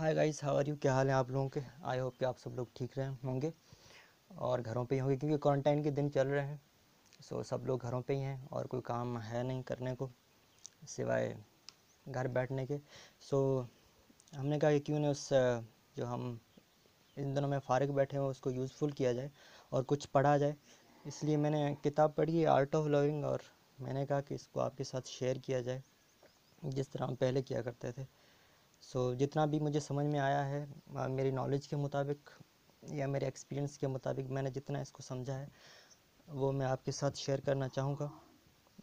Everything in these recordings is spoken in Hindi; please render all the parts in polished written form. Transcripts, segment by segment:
Hi guys, how are you? क्या हाल है आप लोगों के? आई होप कि आप सब लोग ठीक रहे होंगे और घरों पे ही होंगे, क्योंकि क्वारंटाइन के दिन चल रहे हैं। सो सब लोग घरों पे ही हैं और कोई काम है नहीं करने को सिवाय घर बैठने के। सो हमने कहा कि क्यों नहीं जो हम इन दिनों में फ़ारिग बैठे हैं उसको यूज़फुल किया जाए और कुछ पढ़ा जाए। इसलिए मैंने किताब पढ़ी है आर्ट ऑफ लविंग, और मैंने कहा कि इसको आपके साथ शेयर किया जाए जिस तरह हम पहले किया करते थे। जितना भी मुझे समझ में आया है, मेरी नॉलेज के मुताबिक या मेरे एक्सपीरियंस के मुताबिक मैंने जितना इसको समझा है वो मैं आपके साथ शेयर करना चाहूँगा।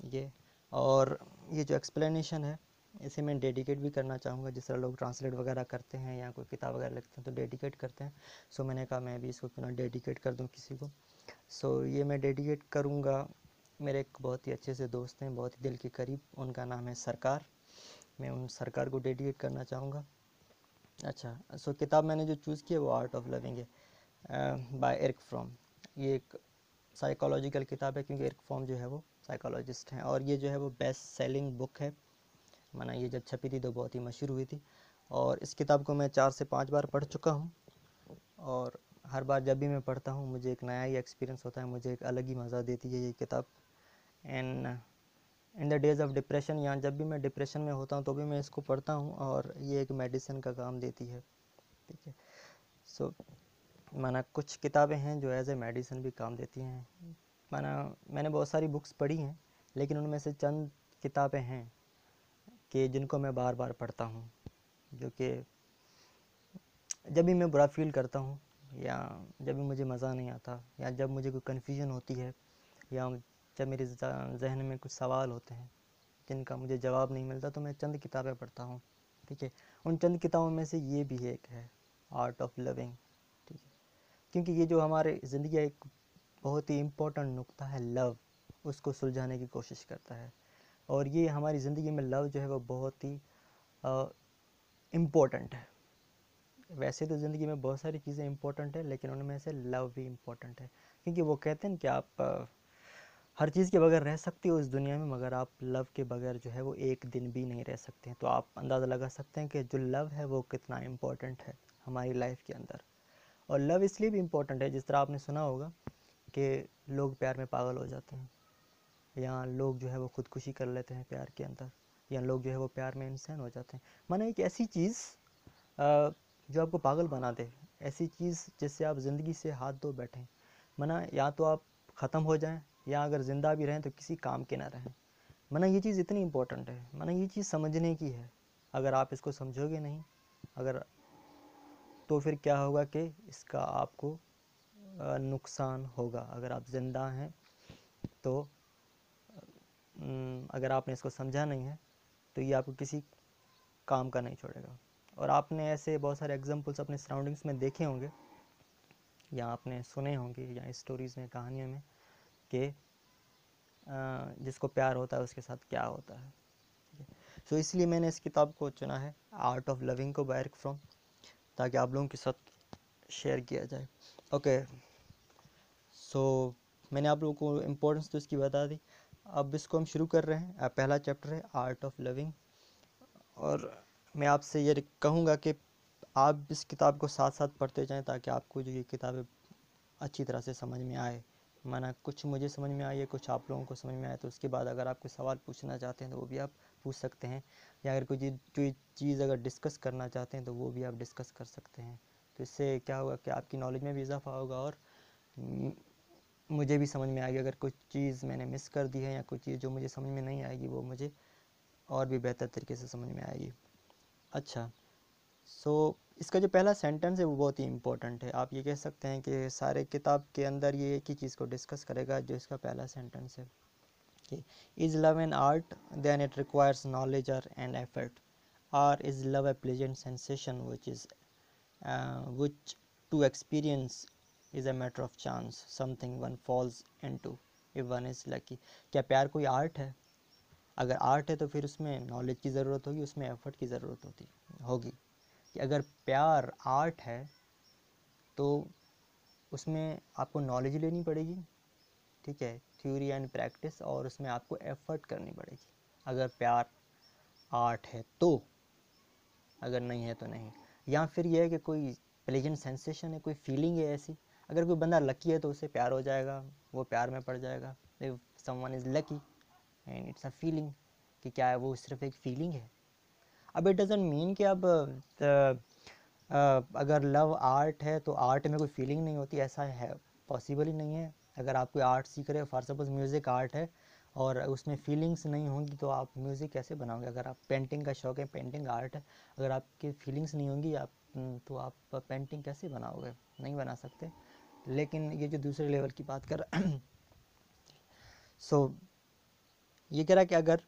ये और ये जो एक्सप्लेनेशन है इसे मैं डेडिकेट भी करना चाहूँगा, जिस तरह लोग ट्रांसलेट वगैरह करते हैं या कोई किताब वगैरह लिखते हैं तो डेडिकेट करते हैं। मैंने कहा मैं भी इसको क्यों ना डेडिकेट कर दूँ किसी को। ये मैं डेडिकेट करूँगा। मेरे एक बहुत ही अच्छे से दोस्त हैं, बहुत ही दिल के करीब, उनका नाम है सरकार। मैं उन सरकार को डेडिकेट करना चाहूँगा। अच्छा, किताब मैंने जो चूज़ की है वो आर्ट ऑफ लविंग है बाय एरिक फ्रॉम। ये एक साइकोलॉजिकल किताब है, क्योंकि एरिक फ्रॉम जो है वो साइकोलॉजिस्ट हैं, और ये जो है वो बेस्ट सेलिंग बुक है। माना ये जब छपी थी तो बहुत ही मशहूर हुई थी, और इस किताब को मैं 4 से 5 बार पढ़ चुका हूँ। और हर बार जब भी मैं पढ़ता हूँ मुझे एक नया ही एक्सपीरियंस होता है, मुझे एक अलग ही मज़ा देती है ये किताब। And in the days of depression, या जब भी मैं डिप्रेशन में होता हूँ तो भी मैं इसको पढ़ता हूँ, और ये एक मेडिसिन का काम देती है। ठीक है। सो माना कुछ किताबें हैं जो एज ए मेडिसिन भी काम देती हैं। माना मैंने बहुत सारी बुक्स पढ़ी हैं, लेकिन उनमें से चंद किताबें हैं कि जिनको मैं बार बार पढ़ता हूँ, जो कि जब भी मैं बुरा फील करता हूँ, या जब भी मुझे मज़ा नहीं आता, या जब मुझे कोई कन्फ्यूजन होती है, या जब मेरे जहन में कुछ सवाल होते हैं जिनका मुझे जवाब नहीं मिलता, तो मैं चंद किताबें पढ़ता हूँ। ठीक है। उन चंद किताबों में से ये भी एक है, आर्ट ऑफ लविंग। ठीक है। क्योंकि ये जो हमारे ज़िंदगी का एक बहुत ही इम्पोर्टेंट नुक्ता है, लव, उसको सुलझाने की कोशिश करता है। और ये हमारी ज़िंदगी में लव जो है वो बहुत ही इम्पोर्टेंट है। वैसे तो ज़िंदगी में बहुत सारी चीज़ें इम्पोर्टेंट है, लेकिन उनमें से लव भी इम्पोर्टेंट है। क्योंकि वो कहते हैं कि आप हर चीज़ के बगैर रह सकते हो इस दुनिया में, मगर आप लव के बगैर जो है वो एक दिन भी नहीं रह सकते हैं। तो आप अंदाज़ा लगा सकते हैं कि जो लव है वो कितना इम्पोर्टेंट है हमारी लाइफ के अंदर। और लव इसलिए भी इम्पोर्टेंट है, जिस तरह आपने सुना होगा कि लोग प्यार में पागल हो जाते हैं, या लोग जो है वो खुदकुशी कर लेते हैं प्यार के अंदर, या लोग जो है वो प्यार में इंसान हो जाते हैं। माना एक ऐसी चीज़ जो आपको पागल बना दे, ऐसी चीज़ जिससे आप ज़िंदगी से हाथ धो बैठें। माना या तो आप ख़त्म हो जाएं, या अगर ज़िंदा भी रहें तो किसी काम के ना रहें। माना ये चीज़ इतनी इम्पोर्टेंट है, माना ये चीज़ समझने की है। अगर आप इसको समझोगे नहीं, अगर तो फिर क्या होगा कि इसका आपको नुकसान होगा। अगर आप ज़िंदा हैं तो अगर आपने इसको समझा नहीं है तो ये आपको किसी काम का नहीं छोड़ेगा। और आपने ऐसे बहुत सारे एग्जांपल्स अपने सराउंडिंग्स में देखे होंगे, या आपने सुने होंगे, या स्टोरीज़ में, कहानियों में, कि जिसको प्यार होता है उसके साथ क्या होता है। इसलिए मैंने इस किताब को चुना है, आर्ट ऑफ लविंग को, बाय एरिक फ्रॉम, ताकि आप लोगों के साथ शेयर किया जाए। ओके। मैंने आप लोगों को इम्पोर्टेंस तो इसकी बता दी। अब इसको हम शुरू कर रहे हैं। पहला चैप्टर है आर्ट ऑफ लविंग, और मैं आपसे ये कहूँगा कि आप इस किताब को साथ साथ पढ़ते जाएं, ताकि आपको जो ये किताबें अच्छी तरह से समझ में आए। माना कुछ मुझे समझ में आई है, कुछ आप लोगों को समझ में आए, तो उसके बाद अगर आप कोई सवाल पूछना चाहते हैं तो वो भी आप पूछ सकते हैं, या अगर कोई चीज़ अगर डिस्कस करना चाहते हैं तो वो भी आप डिस्कस कर सकते हैं। तो इससे क्या होगा कि आपकी नॉलेज में भी इजाफा होगा, और मुझे भी समझ में आएगी। अगर कुछ चीज़ मैंने मिस कर दी है, या कोई चीज़ जो मुझे समझ में नहीं आएगी, वो मुझे और भी बेहतर तरीके से समझ में आएगी। अच्छा, इसका जो पहला सेंटेंस है वो बहुत ही इम्पोर्टेंट है। आप ये कह सकते हैं कि सारे किताब के अंदर ये एक ही चीज़ को डिस्कस करेगा, जो इसका पहला सेंटेंस है कि is love an art then it requires knowledge और एंड एफर्ट, और is love a pleasant sensation which to experience is a matter of chance, something one falls into if one is lucky। क्या प्यार कोई आर्ट है? अगर आर्ट है तो फिर उसमें नॉलेज की ज़रूरत होगी, उसमें एफर्ट की ज़रूरत होगी। कि अगर प्यार आर्ट है तो उसमें आपको नॉलेज लेनी पड़ेगी, ठीक है, थ्योरी एंड प्रैक्टिस, और उसमें आपको एफर्ट करनी पड़ेगी। अगर प्यार आर्ट है तो, अगर नहीं है तो नहीं। या फिर ये है कि कोई प्लेजेंट सेंसेशन है, कोई फीलिंग है ऐसी। अगर कोई बंदा लकी है तो उसे प्यार हो जाएगा, वो प्यार में पड़ जाएगा। If someone is lucky and it's a feeling, कि क्या है वो सिर्फ एक फीलिंग है। अब इट डजेंट मीन कि अब अगर लव आर्ट है तो आर्ट में कोई फीलिंग नहीं होती, ऐसा है पॉसिबल ही नहीं है। अगर आप कोई आर्ट सीख रहे हो, फॉर सपोज म्यूज़िक आर्ट है, और उसमें फीलिंग्स नहीं होंगी तो आप म्यूज़िक कैसे बनाओगे। अगर आप पेंटिंग का शौक है, पेंटिंग आर्ट है, अगर आपकी फीलिंग्स नहीं होंगी आप तो आप पेंटिंग कैसे बनाओगे, नहीं बना सकते। लेकिन ये जो दूसरे लेवल की बात कर सो ये कह रहा है कि अगर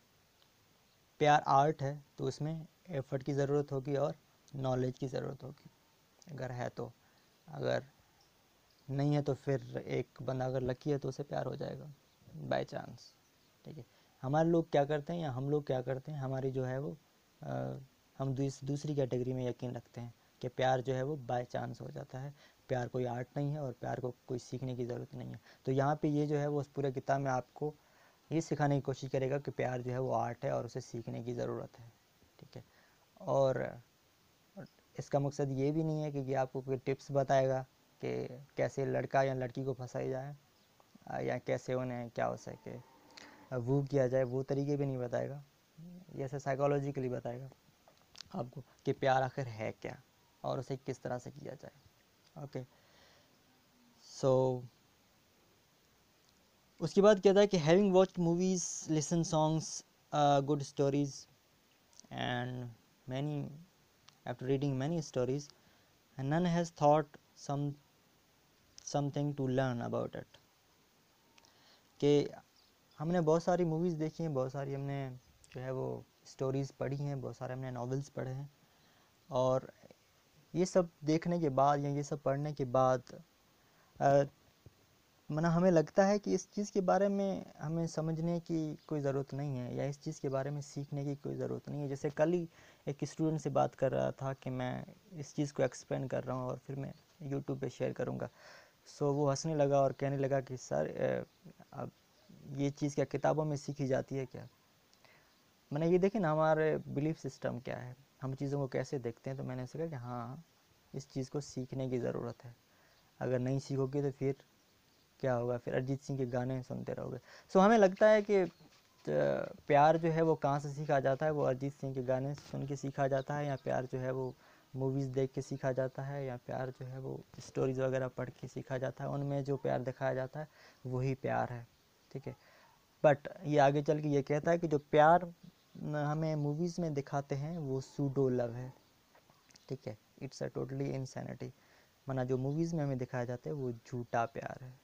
प्यार आर्ट है तो उसमें एफर्ट की ज़रूरत होगी और नॉलेज की ज़रूरत होगी, अगर है तो। अगर नहीं है तो फिर एक बंदा अगर लकी है तो उसे प्यार हो जाएगा बाय चांस, ठीक है। हमारे लोग क्या करते हैं, या हम लोग क्या करते हैं, हमारी जो है वो हम दूसरी कैटेगरी में यकीन रखते हैं कि प्यार जो है वो बाय चांस हो जाता है। प्यार कोई आर्ट नहीं है और प्यार को कोई सीखने की ज़रूरत नहीं है। तो यहाँ पे ये जो है वो उस पूरे किताब में आपको ये सिखाने की कोशिश करेगा कि प्यार जो है वो आर्ट है और उसे सीखने की ज़रूरत है, ठीक है। और इसका मकसद ये भी नहीं है कि आपको कोई टिप्स बताएगा कि कैसे लड़का या लड़की को फंसाई जाए, या कैसे उन्हें क्या हो सके वो किया जाए, वो तरीके भी नहीं बताएगा। ये ऐसे साइकोलॉजिकली बताएगा आपको कि प्यार आखिर है क्या और उसे किस तरह से किया जाए। ओके, सो उसके बाद कहता है कि having watched movies, listen songs, good stories and many, after reading many stories none has thought something to learn about it। कि हमने बहुत सारी मूवीज़ देखी हैं, बहुत सारी हमने जो है वो स्टोरीज़ पढ़ी हैं, बहुत सारे हमने नॉवेल्स पढ़े हैं, और ये सब देखने के बाद या ये सब पढ़ने के बाद मना हमें लगता है कि इस चीज़ के बारे में हमें समझने की कोई ज़रूरत नहीं है, या इस चीज़ के बारे में सीखने की कोई ज़रूरत नहीं है। जैसे कल ही एक स्टूडेंट से बात कर रहा था कि मैं इस चीज़ को एक्सप्लेन कर रहा हूँ और फिर मैं यूट्यूब पे शेयर करूँगा। सो वो हंसने लगा और कहने लगा कि सर अब ये चीज़ क्या किताबों में सीखी जाती है क्या। मैंने ये देखे ना हमारे बिलीफ सिस्टम क्या है, हम चीज़ों को कैसे देखते हैं। तो मैंने कहा कि हाँ, इस चीज़ को सीखने की ज़रूरत है। अगर नहीं सीखोगे तो फिर क्या होगा, फिर अरिजीत सिंह के गाने सुनते रहोगे। सो हमें लगता है कि प्यार जो है वो कहाँ से सीखा जाता है, वो अरिजीत सिंह के गाने सुन के सीखा जाता है, या प्यार जो है वो मूवीज़ देख के सीखा जाता है, या प्यार जो है वो स्टोरीज़ वगैरह पढ़ के सीखा जाता है। उनमें जो प्यार दिखाया जाता है वही प्यार है, ठीक है। बट ये आगे चल के ये कहता है कि जो प्यार हमें मूवीज़ में दिखाते हैं वो सूडो लव है, ठीक है। It's a totally insanity. माना जो मूवीज़ में हमें दिखाया जाता है वो झूठा प्यार है।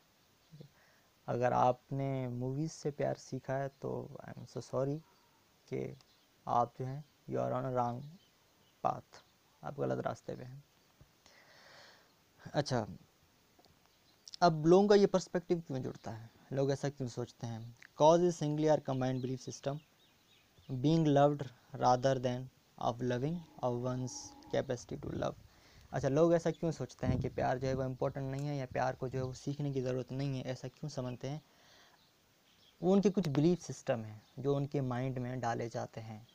अगर आपने मूवीज़ से प्यार सीखा है तो आई एम सो सॉरी कि आप जो हैं you are on a wrong path, आप गलत रास्ते पे हैं। अच्छा, अब लोगों का ये पर्सपेक्टिव क्यों जुड़ता है, लोग ऐसा क्यों सोचते हैं। Cause is singly or combined belief system being loved rather than of loving of one's capacity to love. अच्छा, लोग ऐसा क्यों सोचते हैं कि प्यार जो है वो इम्पोर्टेंट नहीं है, या प्यार को जो है वो सीखने की ज़रूरत नहीं है, ऐसा क्यों समझते हैं। वो उनके कुछ बिलीफ सिस्टम हैं जो उनके माइंड में डाले जाते हैं।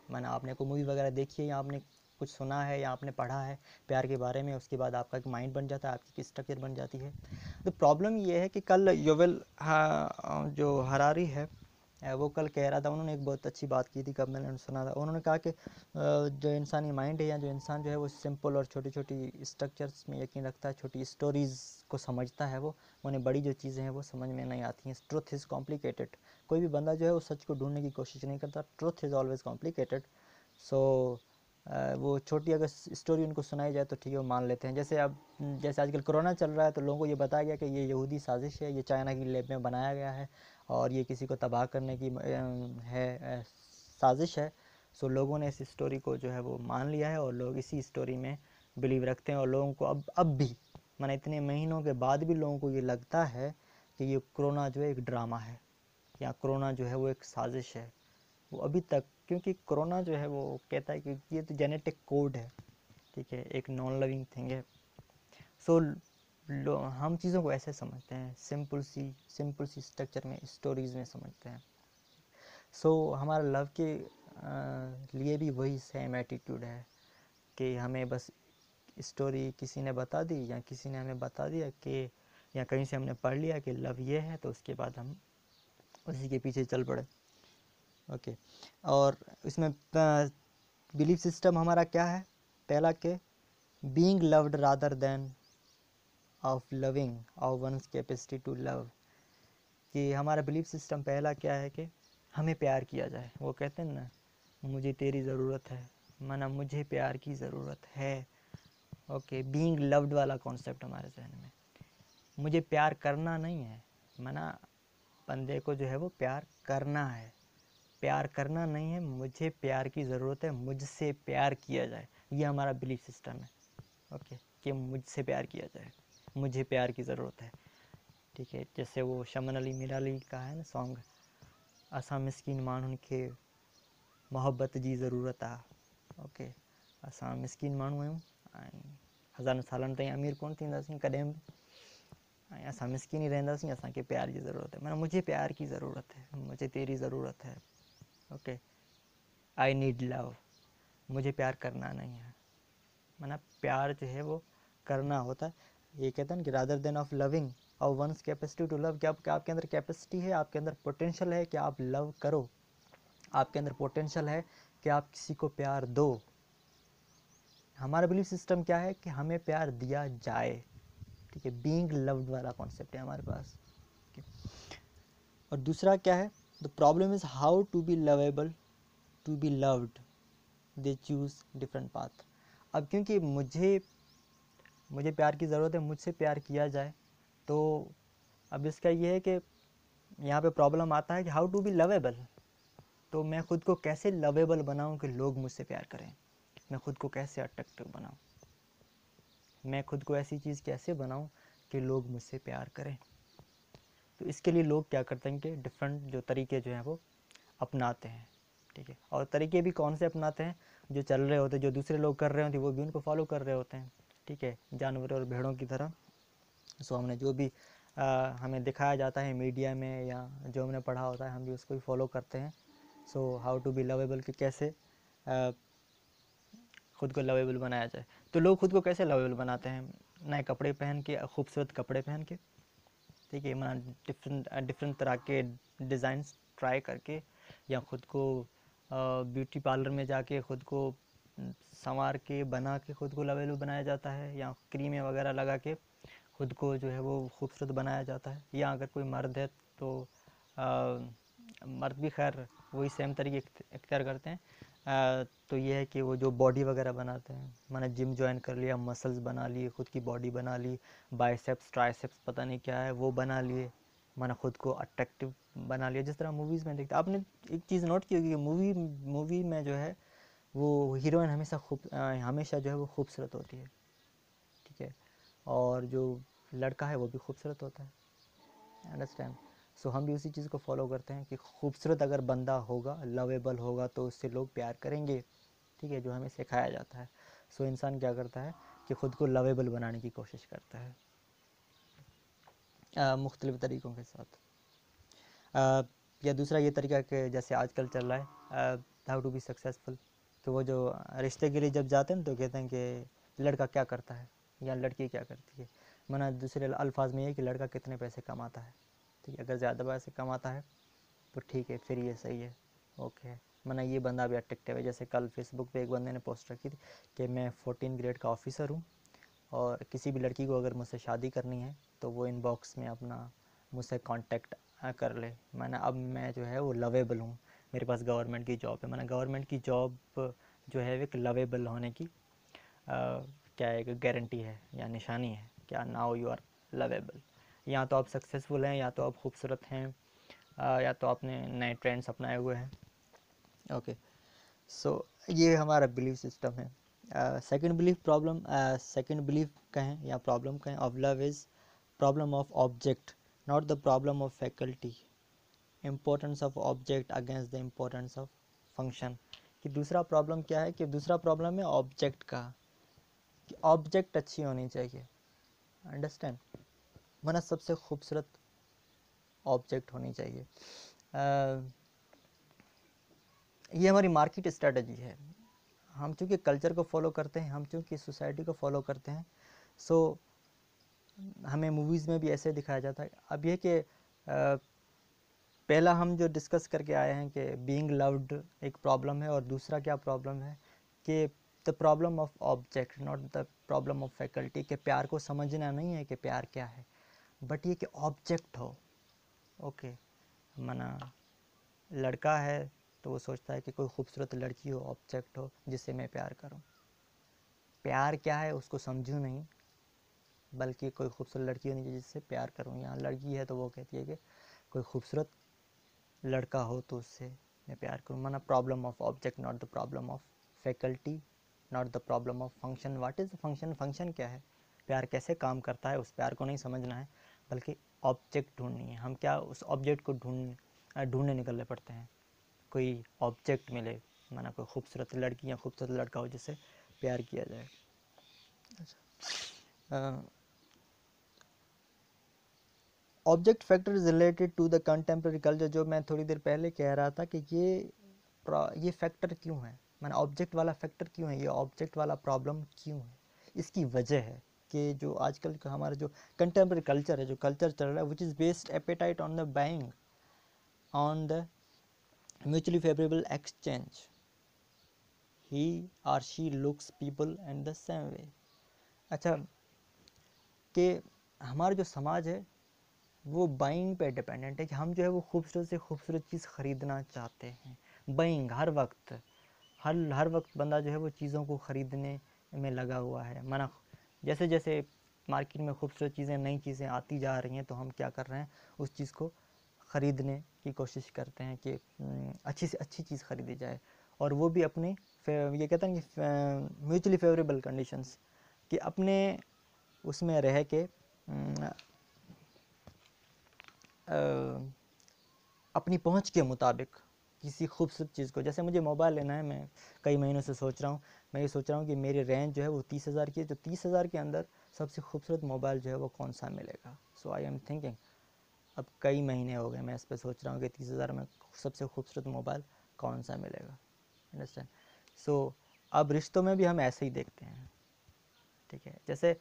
माना आपने कोई मूवी वगैरह देखी है, या आपने कुछ सुना है, या आपने पढ़ा है प्यार के बारे में, उसके बाद आपका एक माइंड बन जाता है, आपकी एक स्ट्रक्चर बन जाती है। तो प्रॉब्लम ये है कि कल योवेल जो हरारी है वो कल कह रहा था, उन्होंने एक बहुत अच्छी बात की थी, कब मैंने सुना था। उन्होंने कहा कि जो इंसानी माइंड है, या जो इंसान जो है वो सिंपल और छोटी छोटी स्ट्रक्चर्स में यकीन रखता है, छोटी स्टोरीज़ को समझता है, वो उन्हें बड़ी जो चीज़ें हैं वो समझ में नहीं आती हैं। Truth is complicated. कोई भी बंदा जो है वो सच को ढूंढने की कोशिश नहीं करता, ट्रुथ इज़ ऑलवेज कॉम्प्लिकेटेड। सो वो छोटी अगर स्टोरी उनको सुनाई जाए तो ठीक है, वो मान लेते हैं। जैसे आजकल कोरोना चल रहा है, तो लोगों को ये बताया गया कि ये यहूदी साजिश है, ये चाइना की लैब में बनाया गया है और ये किसी को तबाह करने की साजिश है। सो लोगों ने इस स्टोरी को जो है वो मान लिया है, और लोग इसी स्टोरी में बिलीव रखते हैं। और लोगों को अब भी, माने इतने महीनों के बाद भी लोगों को ये लगता है कि ये कोरोना जो है एक ड्रामा है, या कोरोना जो है वो एक साजिश है। वो अभी तक, क्योंकि कोरोना जो है वो कहता है कि ये तो जेनेटिक कोड है, ठीक है, एक नॉन लिविंग थिंग है। सो हम चीज़ों को ऐसे समझते हैं, सिंपल सी स्ट्रक्चर में, स्टोरीज़ में समझते हैं। सो हमारा लव के लिए भी वही सेम एटीट्यूड है कि हमें बस स्टोरी किसी ने बता दी या किसी ने हमें बता दिया कि या कहीं से हमने पढ़ लिया कि लव ये है, तो उसके बाद हम उसी के पीछे चल पड़े। ओके, और इसमें बिलीफ सिस्टम हमारा क्या है? पहला के being loved rather than of loving और वंस कैपेसिटी टू लव, कि हमारा बिलीफ सिस्टम पहला क्या है कि हमें प्यार किया जाए। वो कहते हैं ना, मुझे तेरी ज़रूरत है, माना मुझे प्यार की ज़रूरत है। ओके, बीइंग लव्ड वाला कॉन्सेप्ट हमारे जहन में, मुझे प्यार करना नहीं है, माना बंदे को जो है वो प्यार करना है, प्यार करना नहीं है, मुझे प्यार की ज़रूरत है, मुझसे प्यार किया जाए, ये हमारा बिलीफ सिस्टम है। ओके, कि मुझसे प्यार किया जाए, मुझे प्यार की ज़रूरत है। ठीक है, जैसे वो शमन अली मीरा अली का है ना सॉन्ग, असा मिस्किन माण्हुनि खे मोहब्बत जी ज़रूरत आ। ओके, असां मिस्किन माण्हू आहियूं ऐं हज़ारनि सालनि ताईं अमीर कोन थींदासीं कॾहिं बि, ऐं असां मिस्किन ई रहंदासीं, असांखे प्यार जी ज़रूरत है, माना मुझे प्यार की ज़रूरत है, मुझे तेरी ज़रूरत है। ओके, आई नीड लव, मुझे प्यार करना नहीं है, माना प्यार जो है वो करना होता है। ये कहते हैं ना कि रादर देन ऑफ लविंग और वंस कैपेसिटी टू लव, क्या आपके अंदर कैपेसिटी है, आपके अंदर पोटेंशियल है कि आप लव करो, आपके अंदर पोटेंशियल है कि आप किसी को प्यार दो। हमारा बिलीफ सिस्टम क्या है कि हमें प्यार दिया जाए। ठीक है, बीइंग लव्ड वाला कॉन्सेप्ट है हमारे पास। और दूसरा क्या है, the problem is how to be lovable, to be loved, they choose different path. अब क्योंकि मुझे प्यार की ज़रूरत है, मुझसे प्यार किया जाए, तो अब इसका ये है कि यहाँ पे प्रॉब्लम आता है कि हाउ टू बी लवेबल, तो मैं खुद को कैसे लवेबल बनाऊँ कि लोग मुझसे प्यार करें, मैं खुद को कैसे अट्रैक्टिव बनाऊँ, मैं खुद को ऐसी चीज़ कैसे बनाऊँ कि लोग मुझसे प्यार करें। तो इसके लिए लोग क्या करते हैं कि डिफरेंट जो तरीके जो हैं वो अपनाते हैं। ठीक है, और तरीके भी कौन से अपनाते हैं, जो चल रहे होते हैं, जो दूसरे लोग कर रहे होते हैं वो भी उनको फॉलो कर रहे होते हैं। ठीक है, जानवरों और भेड़ों की तरह। सो हमने जो भी हमें दिखाया जाता है मीडिया में या जो हमने पढ़ा होता है, हम भी उसको ही फॉलो करते हैं। So how to be lovable, कि कैसे खुद को लवेबल बनाया जाए। तो लोग खुद को कैसे लवेबल बनाते हैं, नए कपड़े पहन के, खूबसूरत कपड़े पहन के। ठीक है, मैं डिफरेंट तरह के डिज़ाइंस ट्राई करके, या खुद को ब्यूटी पार्लर में जाके खुद को संवार के बना के खुद को लवेबल बनाया जाता है, या क्रीमें वगैरह लगा के खुद को जो है वो खूबसूरत बनाया जाता है। या अगर कोई मर्द है तो मर्द भी खैर वही सेम तरीके इख्तियार करते हैं। तो ये है कि वो जो बॉडी वगैरह बनाते हैं, मैंने जिम ज्वाइन कर लिया, मसल्स बना लिए, खुद की बॉडी बना ली, बाइसेप्स ट्राइसेप्स पता नहीं क्या है वो बना लिए, मैंने खुद को अट्रैक्टिव बना लिया। जिस तरह मूवीज़ में देखते, आपने एक चीज़ नोट की होगी कि मूवी में जो है वो हीरोइन हमेशा जो है वो खूबसूरत होती है। ठीक है, और जो लड़का है वो भी खूबसूरत होता है। अंडरस्टैंड? सो हम भी उसी चीज़ को फॉलो करते हैं कि खूबसूरत अगर बंदा होगा, लवेबल होगा, तो उससे लोग प्यार करेंगे। ठीक है, जो हमें सिखाया जाता है। सो इंसान क्या करता है कि ख़ुद को लवेबल बनाने की कोशिश करता है मुख्तलिफ़ तरीक़ों के साथ। या दूसरा ये तरीका कि जैसे आजकल चल रहा है हाउ टू बी सक्सेसफुल, तो वो जो रिश्ते के लिए जब जाते हैं तो कहते हैं कि लड़का क्या करता है या लड़की क्या करती है, माना दूसरे अल्फाज में ये कि लड़का कितने पैसे कमाता है। ठीक है, अगर ज़्यादा पैसे कमाता है तो ठीक है, फिर ये सही है। ओके, माना ये बंदा भी अट्रैक्टिव है। जैसे कल फेसबुक पे एक बंदे ने पोस्ट रखी थी कि मैं 14 ग्रेड का ऑफिसर हूँ, और किसी भी लड़की को अगर मुझसे शादी करनी है तो वो इनबॉक्स में अपना मुझसे कांटेक्ट कर ले। मैंने अब मैं जो है वो लवेबल हूँ, मेरे पास गवर्नमेंट की जॉब है। मैंने गवर्नमेंट की जॉब जो है एक लवेबल होने की क्या है, एक गारंटी है या निशानी है, क्या नाउ यू आर लवेबल। या तो आप सक्सेसफुल हैं, या तो आप खूबसूरत हैं, या तो आपने नए ट्रेंड्स अपनाए हुए हैं। ओके, सो ये हमारा बिलीफ सिस्टम है। सेकंड बिलीफ कहें या प्रॉब्लम कहें of love is problem of object, not the problem of faculty. Importance of object against the importance of function. कि दूसरा प्रॉब्लम क्या है, कि दूसरा प्रॉब्लम है ऑब्जेक्ट का, कि ऑब्जेक्ट अच्छी होनी चाहिए। अंडरस्टैंड? वरना सबसे खूबसूरत ऑब्जेक्ट होनी चाहिए। ये हमारी मार्केट स्ट्रेटजी है। हम चूँकि कल्चर को फॉलो करते हैं, हम चूँकि सोसाइटी को फॉलो करते हैं, सो हमें मूवीज़ में भी ऐसे दिखाया जाता है। अब ये कि पहला हम जो डिस्कस करके आए हैं कि बीइंग लव्ड एक प्रॉब्लम है, और दूसरा क्या प्रॉब्लम है कि the problem of object not the problem of faculty, कि प्यार को समझना नहीं है कि प्यार क्या है, बट ये कि ऑब्जेक्ट हो। ओके, मना लड़का है तो वो सोचता है कि कोई खूबसूरत लड़की हो, ऑब्जेक्ट हो जिससे मैं प्यार करूं। प्यार क्या है उसको समझूं नहीं, बल्कि कोई खूबसूरत लड़की होनी चाहिए जिससे प्यार करूं। यहाँ लड़की है तो वो कहती है कि कोई खूबसूरत लड़का हो तो उससे मैं प्यार करूं। माना problem of object not the problem of faculty, not the problem of function. What is the function? Function क्या है, प्यार कैसे काम करता है, उस प्यार को नहीं समझना है, बल्कि ऑब्जेक्ट ढूंढनी है। हम क्या उस ऑब्जेक्ट को ढूंढने निकलने पड़ते हैं, कोई ऑब्जेक्ट मिले, माना कोई खूबसूरत लड़की या खूबसूरत लड़का हो जिससे प्यार किया जाए। Object factor is related to the contemporary culture, जो मैं थोड़ी देर पहले कह रहा था कि ये फैक्टर क्यों है, माना ऑब्जेक्ट वाला फैक्टर क्यों है, ये ऑब्जेक्ट वाला प्रॉब्लम क्यों है। इसकी वजह है कि जो आजकल का हमारा जो कंटेम्प्रेरी कल्चर है, जो कल्चर चल रहा है, which is based appetite on the buying, on the mutually favourable exchange, he or she looks people in the same way। अच्छा, कि हमारा जो समाज है वो बाइंग पे डिपेंडेंट है, कि हम जो है वो खूबसूरत से खूबसूरत चीज़ ख़रीदना चाहते हैं। बाइंग हर वक्त बंदा जो है वो चीज़ों को ख़रीदने में लगा हुआ है। माना जैसे जैसे मार्केट में खूबसूरत चीज़ें, नई चीज़ें आती जा रही हैं, तो हम क्या कर रहे हैं, उस चीज़ को ख़रीदने की कोशिश करते हैं कि अच्छी से अच्छी चीज़ ख़रीदी जाए, और वो भी अपने ये कहते हैं कि म्यूचुअली फेवरेबल कंडीशंस, कि अपने उसमें रह के अपनी पहुंच के मुताबिक किसी खूबसूरत चीज़ को, जैसे मुझे मोबाइल लेना है, मैं कई महीनों से सोच रहा हूँ, मैं ये सोच रहा हूँ कि मेरी रेंज जो है वो 30,000 की है, जो 30,000 के अंदर सबसे खूबसूरत मोबाइल जो है वो कौन सा मिलेगा। सो आई एम थिंकिंग, अब कई महीने हो गए मैं इस पर सोच रहा हूँ कि 30,000 में सबसे खूबसूरत मोबाइल कौन सा मिलेगा। अंडरस्टैंड? सो अब रिश्तों में भी हम ऐसे ही देखते हैं, ठीक है। जैसे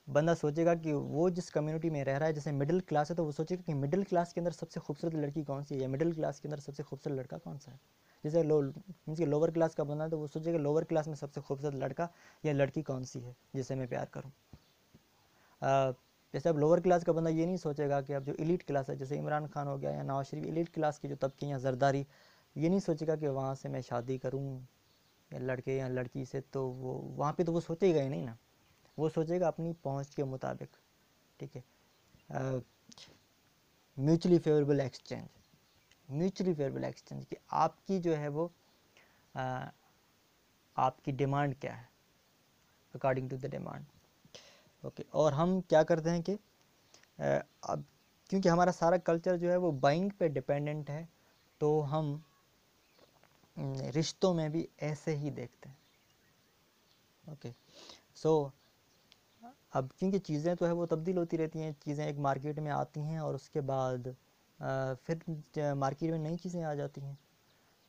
बंदा सोचेगा कि वो जिस कम्युनिटी में रह रहा है, जैसे मिडिल क्लास है, तो वो सोचेगा कि मिडिल क्लास के अंदर सबसे खूबसूरत लड़की कौन सी है, या मिडिल क्लास के अंदर सबसे खूबसूरत लड़का कौन सा है। जैसे मीन्स कि लोअर क्लास का बंदा है तो वो सोचेगा लोअर क्लास में सबसे खूबसूरत लड़का या लड़की कौन सी है जिससे मैं प्यार करूँ। जैसे अब लोअर क्लास का बंदा ये नहीं सोचेगा कि अब जो एलीट क्लास है, जैसे इमरान खान हो गया या नवाज शरीफ, एलीट क्लास की जो तबके या जरदारी, ये नहीं सोचेगा कि वहाँ से मैं शादी करूँ या लड़के या लड़की से, तो वो वहाँ पे तो वो सोचेगा ही नहीं ना, वो सोचेगा अपनी पहुंच के मुताबिक, ठीक है। Mutually favourable exchange, mutually favourable exchange कि आपकी जो है वो आपकी डिमांड क्या है, according to the demand. Okay, और हम क्या करते हैं कि अब क्योंकि हमारा सारा कल्चर जो है वो बाइंग पे डिपेंडेंट है, तो हम रिश्तों में भी ऐसे ही देखते हैं। ओके, सो अब क्योंकि चीज़ें तो है वो तब्दील होती रहती हैं, चीज़ें एक मार्केट में आती हैं और उसके बाद फिर मार्केट में नई चीज़ें आ जाती हैं।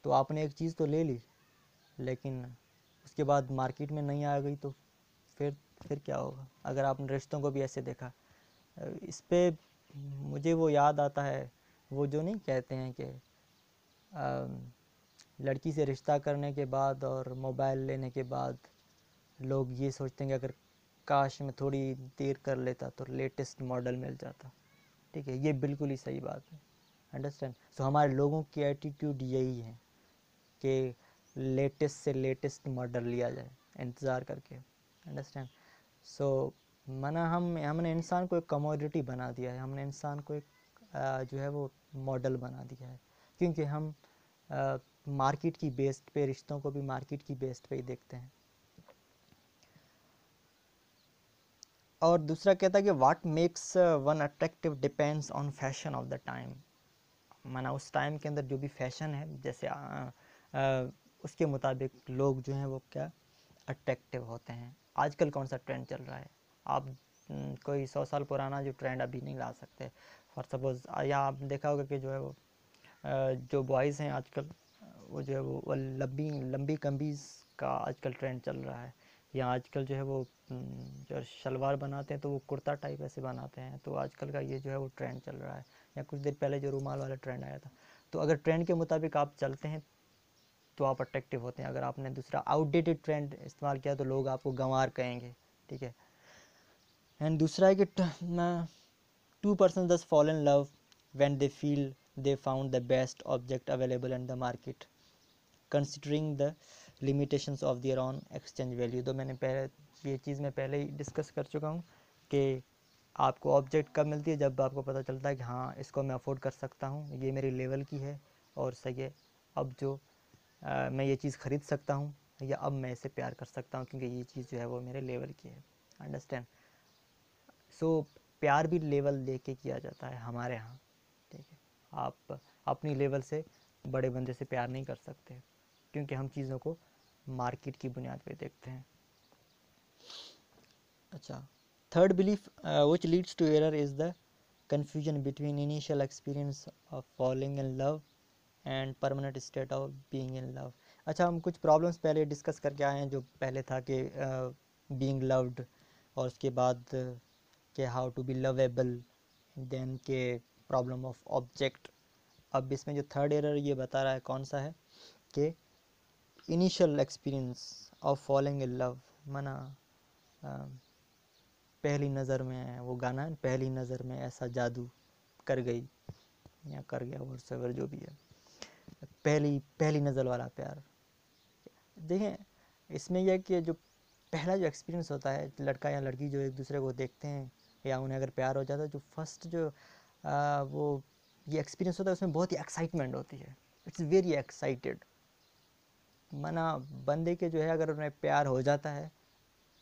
तो आपने एक चीज़ तो ले ली, लेकिन उसके बाद मार्केट में नहीं आ गई, तो फिर क्या होगा। अगर आपने रिश्तों को भी ऐसे देखा, इस पे मुझे वो याद आता है, वो जो नहीं कहते हैं कि लड़की से रिश्ता करने के बाद और मोबाइल लेने के बाद लोग ये सोचते हैं कि अगर काश मैं थोड़ी देर कर लेता तो लेटेस्ट मॉडल मिल जाता, ठीक है। ये बिल्कुल ही सही बात है। अंडरस्टैंड? सो हमारे लोगों की एटीट्यूड यही है कि लेटेस्ट से लेटेस्ट मॉडल लिया जाए इंतज़ार करके। अंडरस्टैंड? सो मना हमने इंसान को एक कमोडिटी बना दिया है, हमने इंसान को एक जो है वो मॉडल बना दिया है, क्योंकि हम मार्केट की बेस्ड पे रिश्तों को भी मार्केट की बेस्ड पे ही देखते हैं। और दूसरा कहता है कि what makes one attractive depends on fashion of the time. माना उस टाइम के अंदर जो भी फैशन है, जैसे उसके मुताबिक लोग जो हैं वो क्या अट्रैक्टिव होते हैं। आजकल कौन सा ट्रेंड चल रहा है, आप कोई 100 साल पुराना जो ट्रेंड अभी नहीं ला सकते। फॉर सपोज़ या आप देखा होगा कि जो है वो जो बॉयज़ हैं आजकल, वो जो है वो लंबी लंबी कमीज़ का आजकल ट्रेंड चल रहा है, या आजकल जो है वो जो शलवार बनाते हैं तो वो कुर्ता टाइप ऐसे बनाते हैं, तो आजकल का ये जो है वो ट्रेंड चल रहा है, या कुछ देर पहले जो रुमाल वाला ट्रेंड आया था। तो अगर ट्रेंड के मुताबिक आप चलते हैं तो आप अट्रैक्टिव होते हैं। अगर आपने दूसरा आउटडेटेड ट्रेंड इस्तेमाल किया तो लोग आपको गंवार कहेंगे, ठीक है। एंड दूसरा है कि 2% thus fall in love when they feel they found the best object available in the market, considering the limitations of their own exchange value। तो मैंने पहले ये चीज़ मैं पहले ही डिस्कस कर चुका हूँ कि आपको ऑब्जेक्ट कब मिलती है, जब आपको पता चलता है कि हाँ इसको मैं अफोर्ड कर सकता हूँ, ये मेरी लेवल की है और सही है, अब जो मैं ये चीज़ ख़रीद सकता हूँ, या अब मैं इसे प्यार कर सकता हूँ क्योंकि ये चीज़ जो है वो मेरे लेवल की है। अंडरस्टैंड। सो प्यार भी लेवल लेके किया जाता है हमारे यहाँ, ठीक है। आप अपनी लेवल से बड़े बंदे से प्यार नहीं कर सकते क्योंकि हम चीज़ों को मार्केट की बुनियाद पे देखते हैं। अच्छा, third belief which leads to error is the confusion between initial experience of falling in love and permanent state of being in love। अच्छा, हम कुछ प्रॉब्लम्स पहले डिस्कस करके आए हैं। जो पहले था कि being loved, और उसके बाद के how to be lovable, then के प्रॉब्लम ऑफ ऑब्जेक्ट। अब इसमें जो थर्ड एरर ये बता रहा है कौन सा है कि initial experience of falling in love, माना पहली नज़र में, वो गाना है पहली नज़र में ऐसा जादू कर गई या कर गया, वॉट्सएवर जो भी है, पहली नज़र वाला प्यार। देखें, इसमें यह कि जो पहला जो एक्सपीरियंस होता है, लड़का या लड़की जो एक दूसरे को देखते हैं या उन्हें अगर प्यार हो जाता है, जो फर्स्ट जो वो ये एक्सपीरियंस होता है उसमें बहुत ही एक्साइटमेंट होती है। इट्स वेरी एक्साइटेड, माना बंदे के जो है अगर उन्हें प्यार हो जाता है,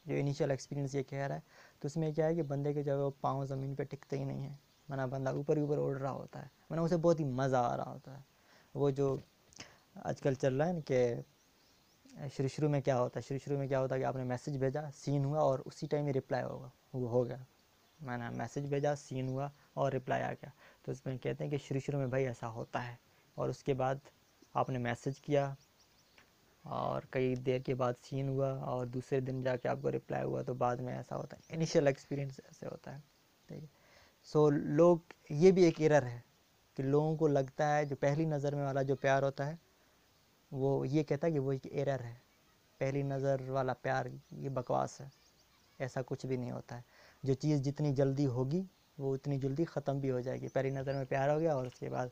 जो इनिशियल एक्सपीरियंस ये कह रहा है, तो उसमें क्या है कि बंदे के जो है वो पाँव ज़मीन पे टिकते ही नहीं है, माना बंदा ऊपर ऊपर उड़ रहा होता है, माना उसे बहुत ही मज़ा आ रहा होता है। वो जो आजकल चल रहा है ना कि शुरू में क्या होता है, शुरू में क्या होता है कि आपने मैसेज भेजा, सीन हुआ और उसी टाइम ही रिप्लाई होगा, वो हो गया। मैंने मैसेज भेजा, सीन हुआ और रिप्लाई आ गया। तो इसमें कहते हैं कि शुरू में भाई ऐसा होता है, और उसके बाद आपने मैसेज किया और कई देर के बाद सीन हुआ और दूसरे दिन जाके आपको रिप्लाई हुआ, तो बाद में ऐसा होता है। इनिशियल एक्सपीरियंस ऐसे होता है, ठीक है। सो लोग, ये भी एक एरर है कि लोगों को लगता है जो पहली नज़र में वाला जो प्यार होता है, वो ये कहता है कि वो एक एरर है, पहली नज़र वाला प्यार ये बकवास है, ऐसा कुछ भी नहीं होता है। जो चीज़ जितनी जल्दी होगी वो उतनी जल्दी ख़त्म भी हो जाएगी। पहली नज़र में प्यार हो गया और उसके बाद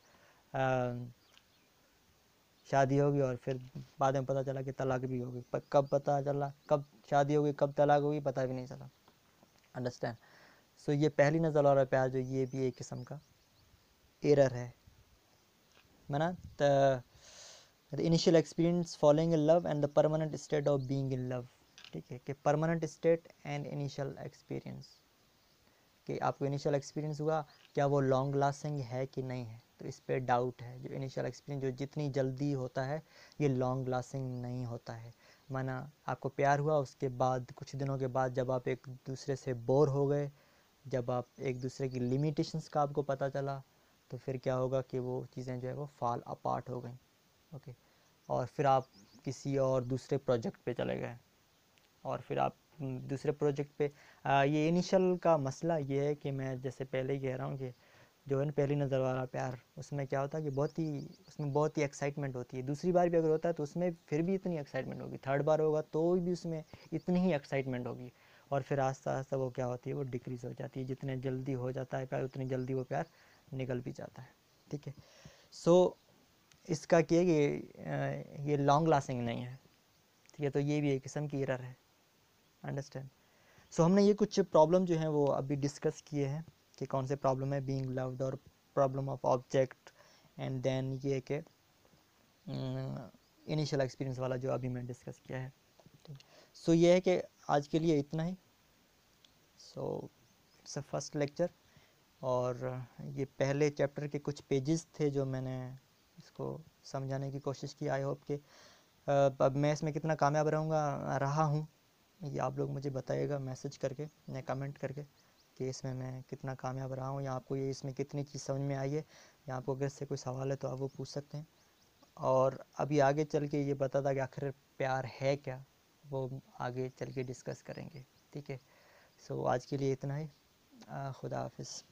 शादी होगी और फिर बाद में पता चला कि तलाक भी होगी, पर कब पता चला, कब शादी होगी कब तलाक होगी पता भी नहीं चला। अंडरस्टैंड। सो ये पहली नज़र वाला प्यार जो, ये भी एक किस्म का एरर है, माना the initial experience following in love and the permanent state of being in love, ठीक है। कि permanent state and initial experience, कि आपको इनिशियल एक्सपीरियंस हुआ, क्या वो लॉन्ग लास्टिंग है कि नहीं है, तो इस पर डाउट है। जो इनिशियल एक्सपीरियंस जो जितनी जल्दी होता है ये लॉन्ग लास्टिंग नहीं होता है। माना आपको प्यार हुआ, उसके बाद कुछ दिनों के बाद जब आप एक दूसरे से बोर हो गए, जब आप एक दूसरे की लिमिटेशंस का आपको पता चला, तो फिर क्या होगा कि वो चीज़ें जो है वो फॉल अपार्ट हो गई, ओके। और फिर आप किसी और दूसरे प्रोजेक्ट पे चले गए, और फिर आप दूसरे प्रोजेक्ट पे ये इनिशियल का मसला ये है कि मैं जैसे पहले ही कह रहा हूँ कि जो है ना पहली नज़र वाला प्यार, उसमें क्या होता है कि उसमें बहुत ही एक्साइटमेंट होती है। दूसरी बार भी अगर होता है तो उसमें फिर भी इतनी एक्साइटमेंट होगी, थर्ड बार होगा तो भी उसमें इतनी ही एक्साइटमेंट होगी, और फिर आस्ता आस्ता वो क्या होती है, वो डिक्रीज़ हो जाती है। जितने जल्दी हो जाता है प्यार उतनी जल्दी वो प्यार निकल भी जाता है, ठीक है। सो इसका क्या है कि ये लॉन्ग लास्टिंग नहीं है, ठीक है। तो ये भी एक किस्म की एरर है। अंडरस्टैंड। सो हमने ये कुछ प्रॉब्लम जो हैं वो अभी डिस्कस किए हैं कि कौन से प्रॉब्लम है, बीइंग लव्ड और problem of object, and then ये कि इनिशियल एक्सपीरियंस वाला जो अभी मैं डिस्कस किया है। सो ये है कि आज के लिए इतना ही। So it's a first lecture, और ये पहले चैप्टर के कुछ पेजेस थे जो मैंने इसको समझाने की कोशिश की। आई होप कि अब मैं इसमें कितना कामयाब रहा हूँ, ये आप लोग मुझे बताइएगा मैसेज करके या कमेंट करके कि इसमें मैं कितना कामयाब रहा हूँ, या आपको ये इसमें कितनी चीज़ समझ में आई है, या आपको अगर इससे कोई सवाल है तो आप वो पूछ सकते हैं। और अभी आगे चल के ये पता था कि आखिर प्यार है क्या, वो आगे चल के डिस्कस करेंगे। ठीक है, सो आज के लिए इतना ही। खुदा हाफिज़।